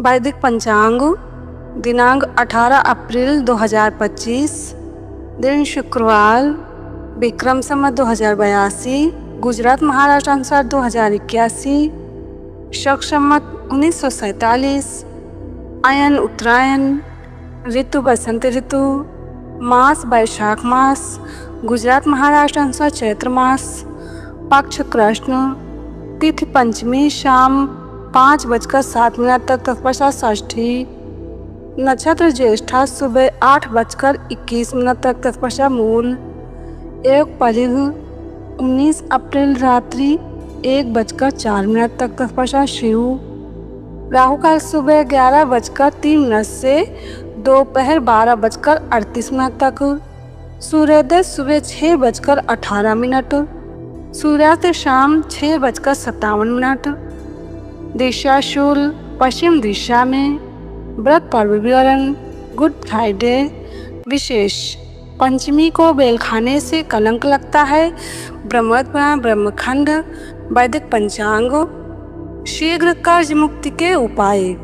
वैदिक पंचांग दिनांक 18 अप्रैल 2025, दिन शुक्रवार, विक्रम संवत 2082, गुजरात महाराष्ट्र अनुसार 2081, शक संवत 1947, अयन उत्तरायण, ऋतु बसंत ऋतु, मास वैशाख मास, गुजरात महाराष्ट्र अनुसार चैत्र मास, पक्ष कृष्ण, तिथि पंचमी शाम 5:07 तक तत्पश्चात षष्ठी, नक्षत्र ज्येष्ठा सुबह 8:21 तक तत्पश्चात मूल, योग परिघ 19 अप्रैल रात्रि 1:04 तक तत्पश्चात शिव, राहु काल सुबह 11:03 से दोपहर 12:38 तक, सूर्योदय सुबह 6:18, सूर्यास्त शाम 6:57, दिशा शूल पश्चिम दिशा में, व्रत पर्व विवरण गुड फ्राइडे। विशेष पंचमी को बेल खाने से कलंक लगता है। ब्रह्मखंड वैदिक पंचांग। शीघ्र कर्ज मुक्ति के उपाय।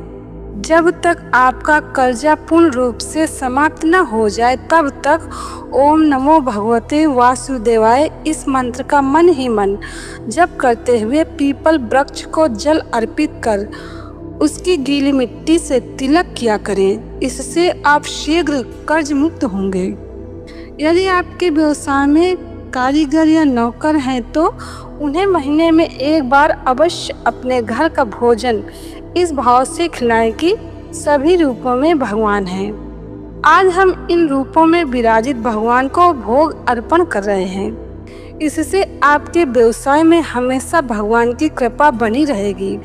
जब तक आपका कर्जा पूर्ण रूप से समाप्त न हो जाए तब तक ओम नमो भगवते वासुदेवाय इस मंत्र का मन ही मन जप करते हुए पीपल वृक्ष को जल अर्पित कर उसकी गीली मिट्टी से तिलक किया करें। इससे आप शीघ्र कर्ज मुक्त होंगे। यदि आपके व्यवसाय में कारीगर या नौकर हैं तो उन्हें महीने में एक बार अवश्य अपने घर का भोजन इस भाव से खिलाएं कि सभी रूपों में भगवान हैं। आज हम इन रूपों में विराजित भगवान को भोग अर्पण कर रहे हैं। इससे आपके व्यवसाय में हमेशा भगवान की कृपा बनी रहेगी।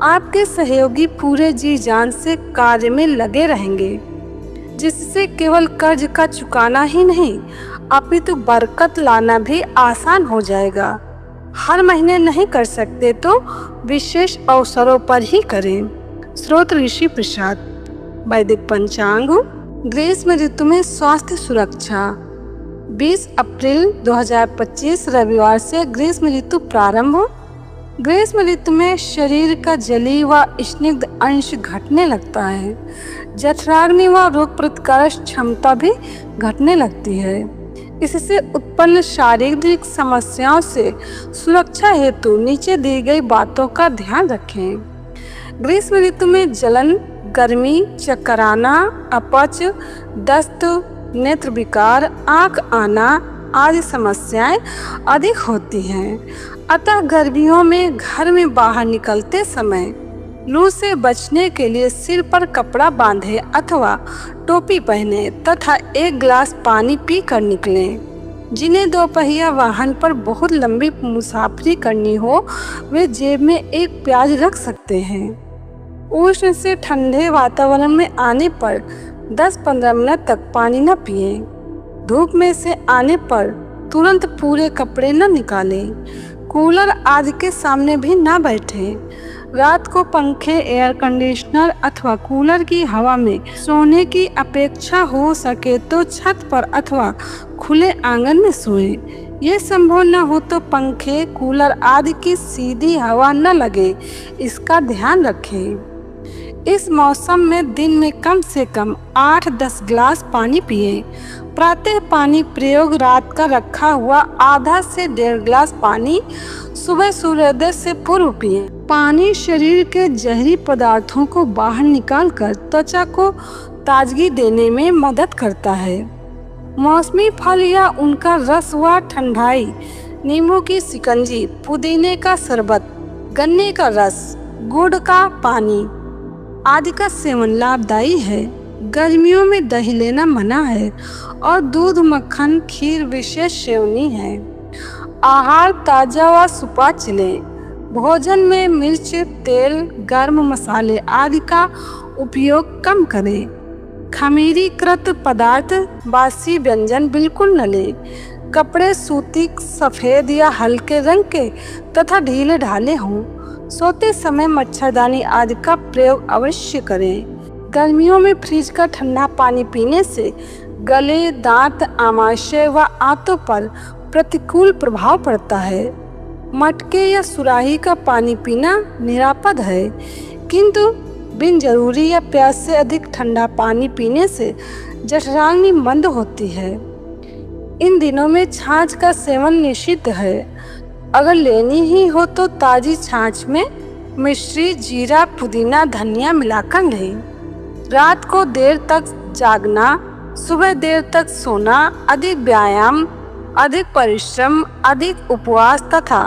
आपके सहयोगी पूरे जी जान से कार्य में लगे रहेंगे, जिससे केवल कर्ज का चुकाना ही नहीं अपितु बरकत लाना भी आसान हो जाएगा। हर महीने नहीं कर सकते तो विशेष अवसरों पर ही करें। स्रोत ऋषि प्रसाद। वैदिक पंचांग। ग्रीष्म ऋतु में स्वास्थ्य सुरक्षा। 20 अप्रैल 2025 रविवार से ग्रीष्म ऋतु प्रारंभ। ग्रीष्म ऋतु में शरीर का जलीय व स्निग्ध अंश घटने लगता है। जठराग्नि व रोग प्रतिकारक क्षमता भी घटने लगती है। इससे उत्पन्न शारीरिक समस्याओं से सुरक्षा हेतु नीचे दी गई बातों का ध्यान रखें। ग्रीष्म ऋतु में जलन, गर्मी, चक्कर आना, अपच, दस्त, नेत्र विकार, आंख आना आदि समस्याएं अधिक होती हैं। अतः गर्मियों में घर में बाहर निकलते समय लू से बचने के लिए सिर पर कपड़ा बांधे अथवा टोपी पहने तथा 1 गिलास पानी पी कर निकलें। जिन्हें दोपहिया वाहन पर बहुत लंबी मुसाफरी करनी हो वे जेब में एक प्याज रख सकते हैं। उष्ण से ठंडे वातावरण में आने पर 10-15 मिनट तक पानी न पिएं। धूप में से आने पर तुरंत पूरे कपड़े न निकालें। कूलर आदि के सामने भी न बैठें। रात को पंखे, एयर कंडीशनर अथवा कूलर की हवा में सोने की अपेक्षा हो सके तो छत पर अथवा खुले आंगन में सोएं। ये संभव न हो तो पंखे, कूलर आदि की सीधी हवा न लगे, इसका ध्यान रखें। इस मौसम में दिन में कम से कम 8-10 गिलास पानी पिएं। प्रातः पानी प्रयोग रात का रखा हुआ आधा से 1.5 गिलास पानी सुबह सूर्योदय से पूर्व पिएं। पानी शरीर के जहरी पदार्थों को बाहर निकालकर त्वचा को ताजगी देने में मदद करता है। मौसमी फल या उनका रस व ठंडाई, नींबू की शिकंजी, पुदीने का शरबत, गन्ने का रस, गुड़ का पानी आदि का सेवन लाभदायी है। गर्मियों में दही लेना मना है और दूध, मक्खन, खीर विशेष सेवनी है। आहार ताजा व सुपाच्य लें। भोजन में मिर्च, तेल, गर्म मसाले आदि का उपयोग कम करें। खमीरीकृत पदार्थ, बासी व्यंजन बिल्कुल न लें। कपड़े सूती, सफ़ेद या हल्के रंग के तथा ढीले ढाले हों। सोते समय मच्छरदानी आदि का प्रयोग अवश्य करें। गर्मियों में फ्रिज का ठंडा पानी पीने से गले, दांत, आमाशय व आंतों पर प्रतिकूल प्रभाव पड़ता है। मटके या सुराही का पानी पीना निरापद है, किंतु बिन जरूरी या प्यास से अधिक ठंडा पानी पीने से जठराग्नि मंद होती है। इन दिनों में छाछ का सेवन निषिद्ध है। अगर लेनी ही हो तो ताजी छाछ में मिश्री, जीरा, पुदीना, धनिया मिलाकर लें। रात को देर तक जागना, सुबह देर तक सोना, अधिक व्यायाम, अधिक परिश्रम, अधिक उपवास तथा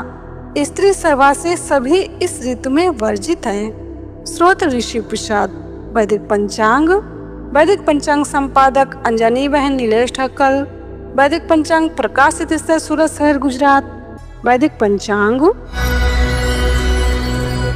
स्त्री सेवा से सभी इस ऋतु में वर्जित हैं। स्रोत ऋषि प्रसाद। वैदिक पंचांग संपादक अंजनी बहन नीलेश ठक्कर। वैदिक पंचांग प्रकाशित सूरत शहर गुजरात। वैदिक पंचांग